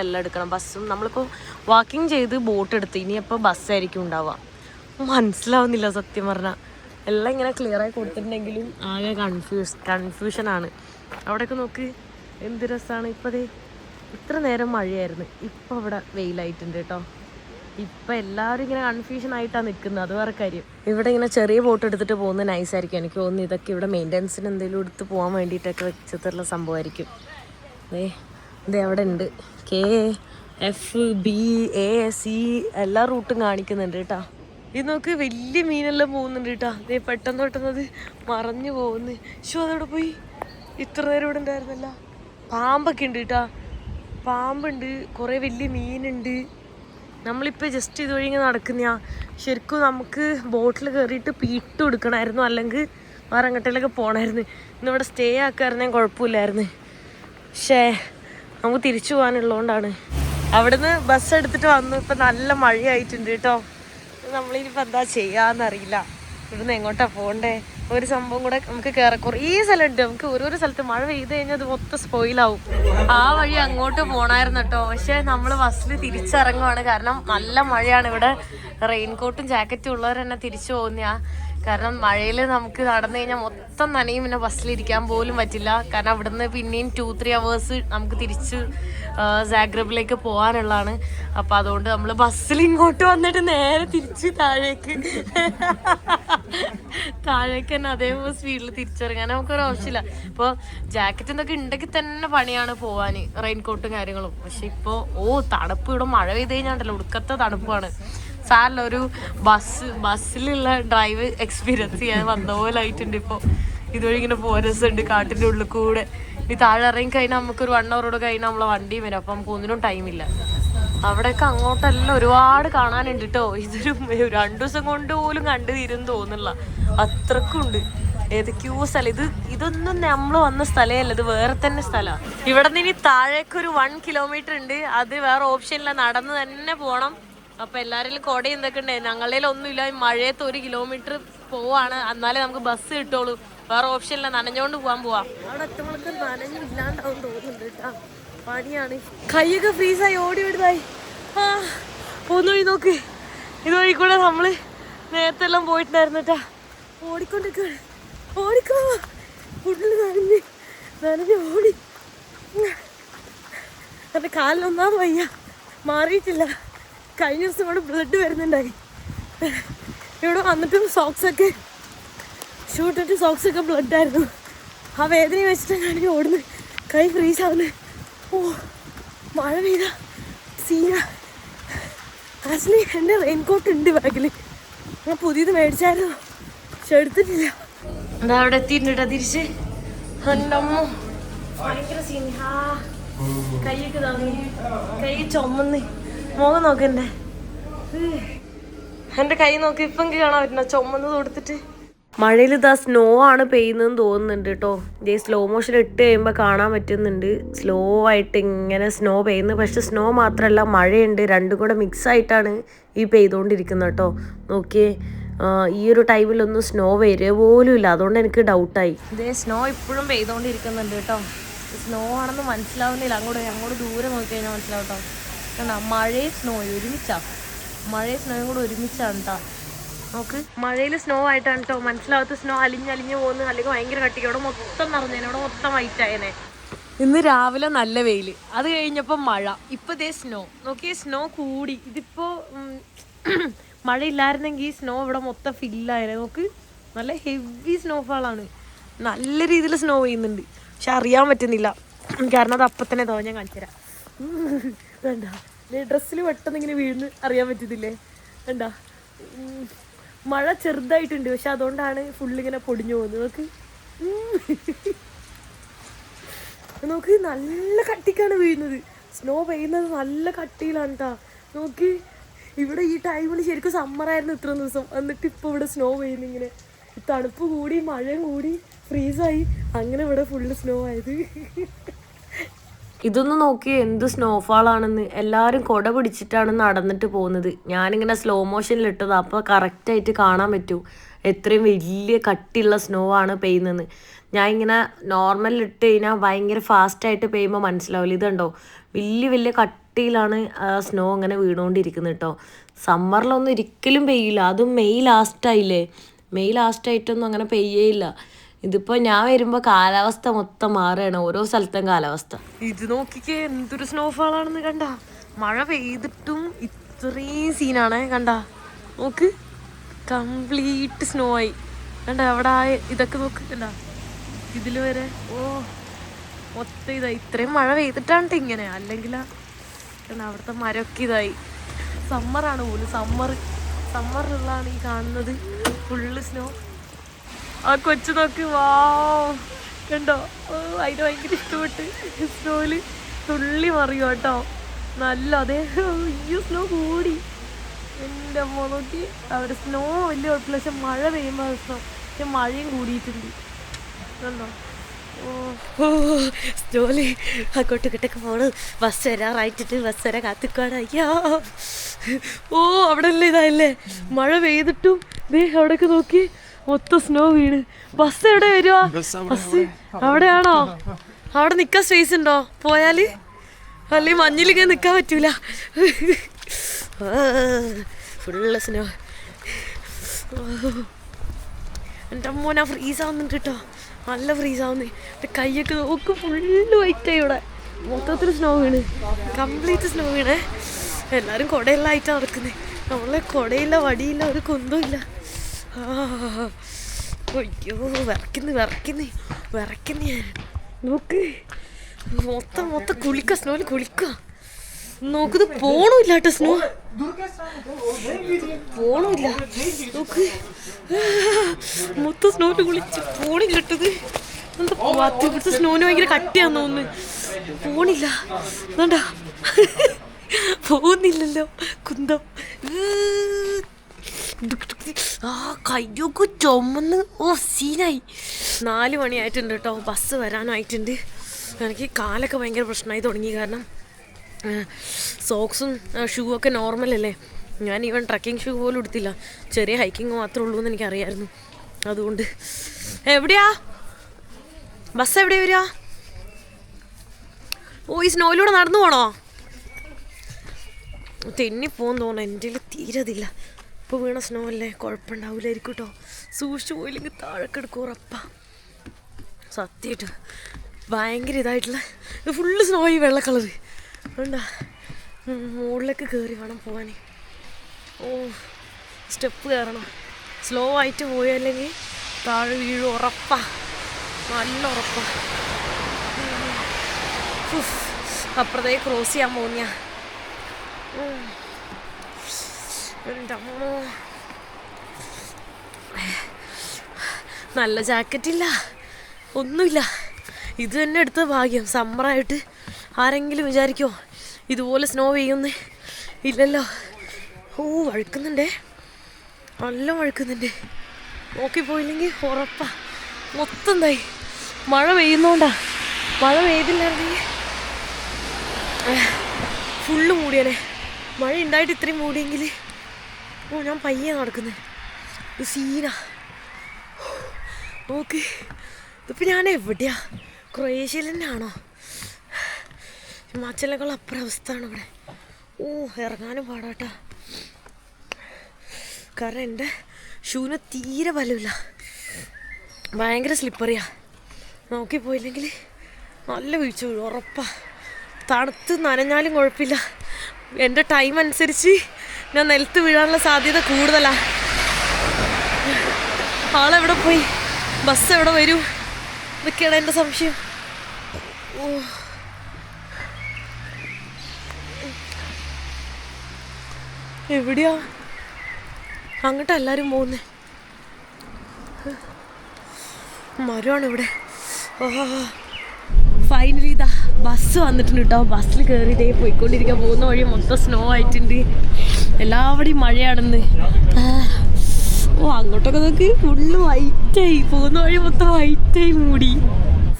എല്ലാം എടുക്കണം. ബസ്സും നമ്മളിപ്പോൾ വാക്കിങ് ചെയ്ത് ബോട്ട് എടുത്ത് ഇനിയപ്പോൾ ബസ്സായിരിക്കും ഉണ്ടാവുക. മനസ്സിലാവുന്നില്ല സത്യം പറഞ്ഞാൽ. എല്ലാം ഇങ്ങനെ ക്ലിയറായി കൊടുത്തിട്ടുണ്ടെങ്കിലും ആകെ കൺഫ്യൂഷനാണ്. അവിടെയൊക്കെ നോക്ക് എന്ത് രസമാണ്. ഇപ്പോൾ ഇത്ര നേരം മഴയായിരുന്നു, ഇപ്പോൾ അവിടെ വെയിലായിട്ടുണ്ട് കേട്ടോ. ഇപ്പം എല്ലാവരും ഇങ്ങനെ കൺഫ്യൂഷനായിട്ടാണ് നിൽക്കുന്നത്, അത് വേറെ കാര്യം. ഇവിടെ ഇങ്ങനെ ചെറിയ ബോട്ട് എടുത്തിട്ട് പോകുന്നത് നൈസായിരിക്കും. എനിക്ക് തോന്നുന്നു ഇതൊക്കെ ഇവിടെ മെയിൻ്റനൻസിന് എന്തെങ്കിലും എടുത്ത് പോകാൻ വേണ്ടിയിട്ടൊക്കെ വെച്ചിട്ടുള്ള സംഭവമായിരിക്കും. ഇത് അവിടെ ഉണ്ട്. KFBAC എല്ലാ റൂട്ടും കാണിക്കുന്നുണ്ട് കേട്ടോ. ഇത് നോക്ക് വലിയ മീനെല്ലാം പോകുന്നുണ്ട് കേട്ടോ. അതേ പെട്ടെന്ന് മറഞ്ഞു പോകുന്നു. അതവിടെ പോയി. ഇത്ര നേരം ഇവിടെ ഉണ്ടായിരുന്നല്ല. പാമ്പൊക്കെ ഉണ്ട് കേട്ടോ. പാമ്പുണ്ട്, കുറേ വലിയ മീനുണ്ട്. നമ്മളിപ്പോൾ ജസ്റ്റ് ഇതുവഴി ഇങ്ങനെ നടക്കുന്നയാ. ശരിക്കും നമുക്ക് ബോട്ടിൽ കയറിയിട്ട് പീട്ട് കൊടുക്കണമായിരുന്നു, അല്ലെങ്കിൽ വേറെ അങ്ങോട്ടേലൊക്കെ പോകണമായിരുന്നു. ഇന്നിവിടെ സ്റ്റേ ആക്കായിരുന്നേൽ കുഴപ്പമില്ലായിരുന്നു. പക്ഷേ നമുക്ക് തിരിച്ചു പോകാനുള്ളതുകൊണ്ടാണ്. അവിടുന്ന് ബസ് എടുത്തിട്ട് വന്നു. ഇപ്പം നല്ല മഴയായിട്ടുണ്ട് കേട്ടോ. നമ്മളിനിപ്പോൾ എന്താ ചെയ്യാന്നറിയില്ല. ഇവിടുന്ന് എങ്ങോട്ടാണ് പോകണ്ടേ? ഒരു സംഭവം കൂടെ നമുക്ക് കയറാം. കുറേ സ്ഥലമുണ്ട്. നമുക്ക് ഓരോരോ സ്ഥലത്ത് മഴ പെയ്ത് കഴിഞ്ഞാൽ അത് മൊത്തം സ്പോയിലാവും. ആ വഴി അങ്ങോട്ട് പോകണമായിരുന്നു കേട്ടോ. പക്ഷെ നമ്മൾ ബസ്സിൽ തിരിച്ചിറങ്ങുവാണ്. കാരണം നല്ല മഴയാണ് ഇവിടെ. റെയിൻകോട്ടും ജാക്കറ്റും ഉള്ളവർ തന്നെ തിരിച്ചു പോകുന്നയാ. കാരണം മഴയിൽ നമുക്ക് നടന്നു കഴിഞ്ഞാൽ മൊത്തം നനയും. പിന്നെ ബസ്സിലിരിക്കാൻ പോലും പറ്റില്ല. കാരണം അവിടുന്ന് പിന്നെയും 2-3 hours നമുക്ക് തിരിച്ച് സാഗ്രബിലേക്ക് പോകാനുള്ളതാണ്. അപ്പം അതുകൊണ്ട് നമ്മൾ ബസ്സിൽ ഇങ്ങോട്ട് വന്നിട്ട് നേരെ തിരിച്ച് താഴേക്ക് തന്നെ അതേപോലെ സ്പീഡിൽ തിരിച്ചിറങ്ങാൻ നമുക്കൊരു ആവശ്യമില്ല. ഇപ്പോൾ ജാക്കറ്റ് എന്തൊക്കെ ഉണ്ടെങ്കിൽ തന്നെ പണിയാണ് പോവാൻ, റെയിൻകോട്ടും കാര്യങ്ങളും. പക്ഷെ ഇപ്പോൾ തണുപ്പ്, ഇവിടെ മഴ പെയ്ത് കഴിഞ്ഞാണ്ടല്ലോ ഉടുക്കത്തെ തണുപ്പാണ്. സാറില്ല, ഒരു ബസ്സിലുള്ള ഡ്രൈവ് എക്സ്പീരിയൻസ് ചെയ്യാൻ വന്ന പോലെ ആയിട്ടുണ്ട്. ഇപ്പോൾ ഇതുവഴി ഇങ്ങനെ പോരസുണ്ട് കാട്ടിൻ്റെ ഉള്ളിൽ കൂടെ. ഇനി താഴെ ഇറങ്ങി കഴിഞ്ഞാൽ നമുക്കൊരു 1 hour കഴിഞ്ഞാൽ നമ്മളെ വണ്ടിയും വരും. അപ്പം നമുക്ക് ഒന്നിനും ടൈമില്ല. അവിടെയൊക്കെ അങ്ങോട്ടെല്ലാം ഒരുപാട് കാണാനുണ്ട് കേട്ടോ. ഇതൊരു 2 ദിവസം കൊണ്ട് പോലും കണ്ടു തീരും തോന്നില്ല, അത്രക്കുണ്ട്. ഏതൊക്കെയോ സ്ഥലം. ഇതൊന്നും നമ്മൾ വന്ന സ്ഥലമല്ല, ഇത് വേറെ തന്നെ സ്ഥലമാണ്. ഇവിടെ നിന്ന് ഇനി താഴേക്കൊരു 1 kilometer ഉണ്ട്. അത് വേറെ ഓപ്ഷനില്ല, നടന്ന് തന്നെ പോകണം. അപ്പം എല്ലാവരും കോട എന്തൊക്കെ ഉണ്ട്. ഞങ്ങളുടെ ഒന്നുമില്ല. മഴയത്ത് 1 kilometer പോവാണ്, എന്നാലേ നമുക്ക് ബസ് കിട്ടുള്ളൂ. വേറെ ഓപ്ഷനില്ല, നനഞ്ഞോണ്ട് പോവാം. അവിടെ എത്തുമ്പോഴേക്ക് നനഞ്ഞില്ലാണ്ടാവും തോന്നുന്നുണ്ട് കേട്ടോ. പണിയാണ്. കൈയൊക്കെ ഫ്രീസായി ഓടി വിടുതായി. ഒന്നുവഴി നോക്ക്. ഇതുവഴി കൂടെ നമ്മള് നേരത്തെ എല്ലാം പോയിട്ടുണ്ടായിരുന്നു കേട്ടാ. ഓടിക്കോ ഫുഡിൽ നനഞ്ഞ് ഓടി. എൻ്റെ കാലിലൊന്നാമത് വയ്യ, മാറിയിട്ടില്ല. കഴിഞ്ഞ ദിവസം ഇവിടെ ബ്ലഡ് വരുന്നുണ്ടായി. ഇവിടെ വന്നിട്ടും സോക്സൊക്കെ ഷൂട്ടിട്ട് സോക്സൊക്കെ ബ്ലഡായിരുന്നു. ആ വേദന വെച്ചിട്ടാണ് ഞാൻ ഓടുന്നത്. കൈ ഫ്രീസാവുന്നത്. മഴ പെയ്ത സീന. ആക്ച്വലി എൻ്റെ റെയിൻകോട്ട് ഉണ്ട് ബാഗിൽ. ഞാൻ പുതിയത് മേടിച്ചായിരുന്നു, പക്ഷെ എടുത്തിട്ടില്ല. എന്താ അവിടെ എത്തിയിട്ടുണ്ട് തിരിച്ച്. എൻ്റെ അമ്മ ഭയങ്കര സീന. കൈയൊക്കെ താങ്ങി, കൈ ചുമന്ന്. മുഖം നോക്കണ്ടേ, എൻ്റെ കൈ നോക്കി. ഇപ്പം കാണാൻ പറ്റുന്ന ചുമന്നത് കൊടുത്തിട്ട്. മഴയിൽ ഇതാ സ്നോ ആണ് പെയ്യുന്നതെന്ന് തോന്നുന്നുണ്ട് കേട്ടോ. ഇതേ സ്ലോ മോഷൻ ഇട്ട് കഴിയുമ്പോൾ കാണാൻ പറ്റുന്നുണ്ട്. സ്ലോ ആയിട്ട് ഇങ്ങനെ സ്നോ പെയ്യുന്നത്. പക്ഷെ സ്നോ മാത്രമല്ല, മഴയുണ്ട്. രണ്ടും കൂടെ മിക്സ് ആയിട്ടാണ് ഈ പെയ്തുകൊണ്ടിരിക്കുന്നത് കേട്ടോ. നോക്കിയേ, ഈ ഒരു ടൈമിലൊന്നും സ്നോ വരിക പോലും ഇല്ല. അതുകൊണ്ട് എനിക്ക് ഡൗട്ടായി. ഇതേ സ്നോ ഇപ്പോഴും പെയ്തുകൊണ്ടിരിക്കുന്നുണ്ട് കേട്ടോ. സ്നോ ആണെന്ന് മനസ്സിലാവുന്നില്ല. അങ്ങോട്ട് ദൂരെ നോക്കി കഴിഞ്ഞാൽ മനസ്സിലാവും കേട്ടോ. കണ്ടോ, മഴയും സ്നോയും ഒരുമിച്ചാണ്. മഴയും സ്നോയും കൂടെ ഒരുമിച്ചാണ് കേട്ടോ. നമുക്ക് മഴയിൽ സ്നോ ആയിട്ടാണ് കേട്ടോ. മനസ്സിലാവാത്ത സ്നോ അലിഞ്ഞ് പോകുന്നു, അല്ലെങ്കിൽ ഭയങ്കര കട്ടിക്ക്. അവിടെ മൊത്തം നിറഞ്ഞേനെ, അവിടെ മൊത്തം വൈറ്റ് ആയേനെ. ഇന്ന് രാവിലെ നല്ല വെയിൽ, അത് കഴിഞ്ഞപ്പോൾ മഴ, ഇപ്പോൾ ഇതേ സ്നോ. നോക്കിയേ, സ്നോ കൂടി. ഇതിപ്പോൾ മഴയില്ലായിരുന്നെങ്കിൽ സ്നോ ഇവിടെ മൊത്തം ഫില്ലായിരുന്നു. നോക്ക്, നല്ല ഹെവി സ്നോഫാളാണ്. നല്ല രീതിയിൽ സ്നോ പെയ്യുന്നുണ്ട്. പക്ഷെ അറിയാൻ പറ്റുന്നില്ല, കാരണം അത് അപ്പം തന്നെ ഞാൻ കാണിച്ചു തരാം. വേണ്ട, ഡ്രസ്സിൽ പെട്ടെന്ന് ഇങ്ങനെ വീഴുന്ന് അറിയാൻ പറ്റുന്നില്ലേ? വേണ്ട, മഴ ചെറുതായിട്ടുണ്ട്, പക്ഷെ അതുകൊണ്ടാണ് ഫുള്ളിങ്ങനെ പൊടിഞ്ഞു പോകുന്നത്. നോക്ക് നല്ല കട്ടിക്കാണ് വീഴുന്നത്. സ്നോ പെയ്യുന്നത് നല്ല കട്ടിയിലാണ് കേട്ടോ. നോക്ക്, ഇവിടെ ഈ ടൈമിൽ ശരിക്കും സമ്മറായിരുന്നു ഇത്ര ദിവസം, എന്നിട്ട് ഇപ്പോൾ ഇവിടെ സ്നോ പെയ്യുന്നു. ഇങ്ങനെ തണുപ്പ് കൂടി മഴയും കൂടി ഫ്രീസായി, അങ്ങനെ ഇവിടെ ഫുള്ള് സ്നോ ആയത്. ഇതൊന്ന് നോക്കി എന്ത് സ്നോഫാളാണെന്ന്. എല്ലാവരും കുട പിടിച്ചിട്ടാണ് നടന്നിട്ട് പോകുന്നത്. ഞാനിങ്ങനെ സ്ലോ മോഷനിലിട്ടത്, അപ്പോൾ കറക്റ്റായിട്ട് കാണാൻ പറ്റൂ എത്രയും വലിയ കട്ടിയുള്ള സ്നോ ആണ് പെയ്യുന്നതെന്ന്. ഞാൻ ഇങ്ങനെ നോർമലിട്ട് കഴിഞ്ഞാൽ ഭയങ്കര ഫാസ്റ്റായിട്ട് പെയ്യുമ്പോൾ മനസ്സിലാവില്ല. ഇതുണ്ടോ, വലിയ വലിയ കട്ടിയിലാണ് സ്നോ അങ്ങനെ വീണുകൊണ്ടിരിക്കുന്നത് കേട്ടോ. സമ്മറിലൊന്നും ഒരിക്കലും പെയ്യില്ല. അതും മെയ് ലാസ്റ്റായില്ലേ, മെയ് ലാസ്റ്റായിട്ടൊന്നും അങ്ങനെ പെയ്യേയില്ല. ഇതിപ്പോൾ ഞാൻ വരുമ്പോൾ കാലാവസ്ഥ മൊത്തം മാറുകയാണ്, ഓരോ സ്ഥലത്തും കാലാവസ്ഥ. ഇത് നോക്കിക്കേ, എന്തൊരു സ്നോഫാളാണെന്ന് കണ്ട. മഴ പെയ്തിട്ടും ഇത്രയും സീനാണ് കണ്ട. നോക്ക്, കംപ്ലീറ്റ് സ്നോ ആയി കണ്ട. അവിടെ ഇതൊക്കെ നോക്ക് കണ്ട, ഇതിൽ വരെ മൊത്തം ഇതായി. ഇത്രയും മഴ പെയ്തിട്ടാണ് ഇങ്ങനെ, അല്ലെങ്കിൽ അവിടുത്തെ മരമൊക്കെ ഇതായി. സമ്മറാണ് പോലും, സമ്മറിലുള്ളതാണ് ഈ കാണുന്നത് ഫുള്ള് സ്നോ. ആ കൊച്ചു നോക്ക്, വാ കണ്ടോ, അതിന് ഭയങ്കര ഇഷ്ടപ്പെട്ട്. സ്നോയില് തുള്ളി മറിയോ കേട്ടോ, നല്ല. അതേ, അയ്യോ സ്നോ കൂടി, എൻ്റെ അമ്മ നോക്കി. അവിടെ സ്നോ വലിയ കുഴപ്പമില്ല, പക്ഷെ മഴ പെയ്യുമ്പോൾ സ്നോ, പക്ഷെ മഴയും കൂടിയിട്ടുണ്ട് കണ്ടോ. സ്നോയില് അങ്ങോട്ട് കിട്ടൊക്കെ പോണ്. ബസ് വരാറായിട്ടിട്ട് ബസ് വരാൻ കാത്തിക്കാണ്. അയ്യോ, അവിടെ അല്ലേ ഇതായല്ലേ, മഴ പെയ്തിട്ടും ദേ അവിടെയൊക്കെ നോക്കി മൊത്തം സ്നോ വീണ്. ബസ് എവിടെ വരുവാ? ബസ് അവിടെയാണോ? അവിടെ നിൽക്കാൻ സ്പേസ് ഉണ്ടോ പോയാല്? അല്ലെങ്കിൽ മഞ്ഞിലിങ്ങനെ നിൽക്കാൻ പറ്റൂല, ഫുള്ള് സ്നോ. എൻ്റെ അമ്മ, ഞാൻ ഫ്രീസ് ആവുന്നുണ്ട് കേട്ടോ, നല്ല ഫ്രീസ് ആവുന്നു. എൻ്റെ കൈയൊക്കെ നോക്കും, ഫുള്ള് വൈറ്റായി. ഇവിടെ മൊത്തത്തിൽ സ്നോ വീണ്, കംപ്ലീറ്റ് സ്നോ വീണേ. എല്ലാവരും കുടയെല്ലാം ആയിട്ടാണ് നടക്കുന്നത്. നമ്മളെ കുടയില്ല, വടിയില്ല, ഒരു കുന്തമില്ല. അയ്യോ, വിറയ്ക്കുന്നു ഞാൻ. നോക്ക്, മൊത്തം കുളിക്കുക, സ്നോയിൽ കുളിക്കുക. നോക്കുന്നത് പോണില്ല കേട്ടോ, സ്നോ പോണില്ല. നോക്ക്, മൊത്തം സ്നോയിൽ കുളിച്ച് പോണില്ല കേട്ടത്. എന്താ ഇവിടുത്തെ സ്നോന് ഭയങ്കര കട്ടിയാന്ന് തോന്നുന്നു, പോണില്ല. എന്താ പോകുന്നില്ലല്ലോ കുന്തം. ആ കയ്യൊക്കെ ചുമന്ന് സീനായി. 4 മണിയായിട്ടുണ്ട് കേട്ടോ, ബസ് വരാനായിട്ടുണ്ട്. എനിക്ക് കാലൊക്കെ ഭയങ്കര പ്രശ്നമായി തുടങ്ങി, കാരണം സോക്സും ഷൂ ഒക്കെ നോർമലല്ലേ. ഞാൻ ഈവൻ ട്രക്കിംഗ് ഷൂ പോലും എടുത്തില്ല, ചെറിയ ഹൈക്കിങ് മാത്രമേ ഉള്ളൂ എന്ന് എനിക്കറിയായിരുന്നു. അതുകൊണ്ട് എവിടെയാ ബസ്, എവിടെയാ വരിക? ഈ സ്നോയിലൂടെ നടന്നു പോണോ? തെന്നിപ്പോന്ന് തോന്നുന്നു, എൻ്റെ തീരെ അതില്ല. ഇപ്പോൾ വീണ സ്നോ അല്ലേ, കുഴപ്പമുണ്ടാവില്ലായിരിക്കും കേട്ടോ. സൂക്ഷിച്ചു പോയില്ലെങ്കിൽ താഴെ കിടക്കും ഉറപ്പാ. സത്യമായിട്ട് ഭയങ്കര ഇതായിട്ടുള്ള ഇത് ഫുള്ള് സ്നോ, ഈ വെള്ള കളറ് വേണ്ട. മുകളിലേക്ക് കയറി വേണം പോകാൻ. സ്റ്റെപ്പ് കയറണം. സ്ലോ ആയിട്ട് പോയല്ലെങ്കിൽ താഴെ വീഴും ഉറപ്പാ, നല്ല ഉറപ്പാ. അപ്പുറത്തേ ക്രോസ് ചെയ്യാൻ പോകുന്ന എൻ്റെ അമ്മോ, നല്ല ജാക്കറ്റില്ല, ഒന്നുമില്ല. ഇത് തന്നെ എടുത്ത ഭാഗ്യം. സമ്മറായിട്ട് ആരെങ്കിലും വിചാരിക്കുമോ ഇതുപോലെ സ്നോ പെയ്യുന്നു? ഇല്ലല്ലോ. വഴുക്കുന്നുണ്ടേ, നല്ല വഴുക്കുന്നുണ്ട്. നോക്കിപ്പോയില്ലെങ്കിൽ ഉറപ്പാ മൊത്തം എന്തായി. മഴ പെയ്യുന്നോണ്ടാ, മഴ പെയ്തില്ലായിരുന്നെങ്കിൽ ഫുള്ള് മൂടിയാലേ. മഴ ഉണ്ടായിട്ട് ഇത്രയും മൂടിയെങ്കിൽ ഞാൻ പയ്യെ നടക്കുന്നത്. ഇത് സീനാ. ഓക്കെ, ഇതിപ്പോൾ ഞാൻ എവിടെയാ? ക്രൊയേഷ്യയിൽ തന്നെയാണോ? ഹിമാചലിനേക്കാൾ അപ്പുറം അവസ്ഥയാണ് ഇവിടെ. ഇറങ്ങാനും പാടാട്ടാ, കാരണം എൻ്റെ ഷൂവിന് തീരെ ബലമില്ല, ഭയങ്കര സ്ലിപ്പറിയാ. നോക്കിപ്പോയില്ലെങ്കിൽ നല്ല വീഴ്ച വീഴും ഉറപ്പാ. തണുത്ത് നനഞ്ഞാലും കുഴപ്പമില്ല, എൻ്റെ ടൈം അനുസരിച്ച് ഞാൻ നിലത്ത് വീഴാനുള്ള സാധ്യത കൂടുതലാ. ആളെവിടെ പോയി, ബസ് എവിടെ വരൂ, ഇതൊക്കെയാണ് എൻ്റെ സംശയം. എവിടെയാ? അങ്ങോട്ട് എല്ലാവരും പോകുന്നേ. മരമാണ് ഇവിടെ. ഫൈനലി ഇതാ ബസ് വന്നിട്ടുണ്ട് കേട്ടോ. ബസ്സിൽ കയറിയിട്ടേ പോയിക്കൊണ്ടിരിക്കാൻ. പോകുന്ന വഴി മൊത്തം സ്നോ ആയിട്ടുണ്ട്. എല്ലാവരുടെയും മഴയാണെന്ന്. അങ്ങോട്ടൊക്കെ നോക്കി ഫുള്ള് വൈറ്റായി. പോകുന്ന വഴി മൊത്തം വൈറ്റായി മൂടി.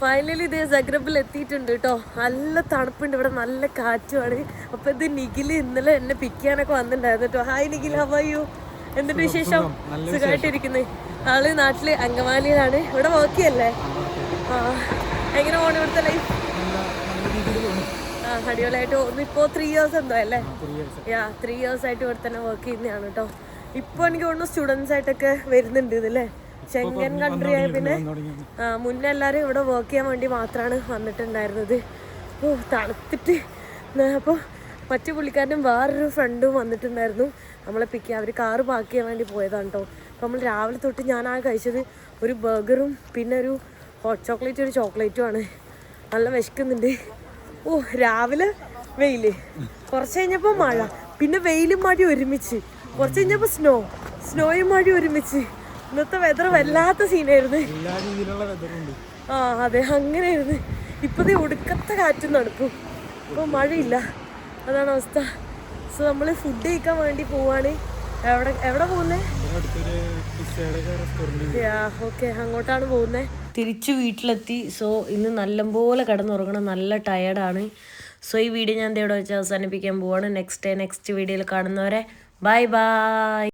ഫൈനലി ഇതേ സഗ്രബിൽ എത്തിയിട്ടുണ്ട് കേട്ടോ. നല്ല തണുപ്പുണ്ട് ഇവിടെ, നല്ല കാറ്റുമാണ്. അപ്പൊ ഇത് നിഖില് ഇന്നലെ എന്നെ പിക്ക് ചെയ്യാനൊക്കെ വന്നിട്ടുണ്ടായിരുന്നു കേട്ടോ. Hi Nikhil, how are you? എന്തിന്റെ വിശേഷം? സുഖമായിട്ടിരിക്കുന്നത്. ആള് നാട്ടില് അങ്കമാലിയിലാണ്. ഇവിടെ വർക്ക് ചെയ്യല്ലേ? എങ്ങനെ പോകണം ഇവിടുത്തെ ലൈഫ്? അടിപൊളിയായിട്ട് പോകുന്നു. ഇപ്പോൾ 3 years എന്തോ അല്ലേ? 3 years ആയിട്ട് ഇവിടെ തന്നെ വർക്ക് ചെയ്യുന്നതാണ് കേട്ടോ. ഇപ്പോൾ എനിക്ക് തോന്നുന്നു സ്റ്റുഡൻസ് ആയിട്ടൊക്കെ വരുന്നുണ്ട് ഇതല്ലേ. ചെങ്കൻ കൺട്രി ആയ പിന്നെ മുന്നേ എല്ലാവരും ഇവിടെ വർക്ക് ചെയ്യാൻ വേണ്ടി മാത്രമാണ് വന്നിട്ടുണ്ടായിരുന്നത്. തണുത്തിട്ട്. അപ്പോൾ മറ്റു പുള്ളിക്കാരനും വേറൊരു ഫ്രണ്ടും വന്നിട്ടുണ്ടായിരുന്നു നമ്മളെ പിക്ക് ചെയ്യാൻ. അവർ കാറ് പാർക്ക് ചെയ്യാൻ വേണ്ടി പോയതാണ് കേട്ടോ. അപ്പോൾ നമ്മൾ രാവിലെ തൊട്ട് ഞാൻ കഴിച്ചത് ഒരു ബർഗറും പിന്നെ ഒരു ഹോട്ട് ചോക്ലേറ്റും ഒരു ചോക്ലേറ്റും ആണ്. നല്ല വിശക്കുന്നുണ്ട്. രാവിലെ വെയിൽ, കുറച്ച് കഴിഞ്ഞപ്പോൾ മഴ, പിന്നെ വെയിലും മഴയും ഒരുമിച്ച്, കുറച്ച് കഴിഞ്ഞപ്പോൾ സ്നോയും മഴയും ഒരുമിച്ച്. ഇന്നത്തെ വെതർ വല്ലാത്ത സീനായിരുന്നു. അതെ, അങ്ങനെയായിരുന്നു. ഇപ്പതേ ഒടുക്കത്തെ കാറ്റും തണുപ്പും. ഇപ്പോൾ മഴയില്ല, അതാണ് അവസ്ഥ. സോ നമ്മൾ ഫുഡ് കഴിക്കാൻ വേണ്ടി പോവാണ്. എവിടെ പോകുന്നേ? ഓക്കെ, അങ്ങോട്ടാണ് പോകുന്നത്. തിരിച്ചു വീട്ടിലെത്തി. സോ ഇന്ന് നല്ലപോലെ കിടന്നുറങ്ങണം, നല്ല ടയേർഡാണ്. സോ ഈ വീഡിയോ ഞാൻ ഇവിടെ വെച്ച് അവസാനിപ്പിക്കാൻ പോവാണ്. നെക്സ്റ്റ് വീഡിയോയിൽ കാണുന്നവരെ ബൈ ബൈ.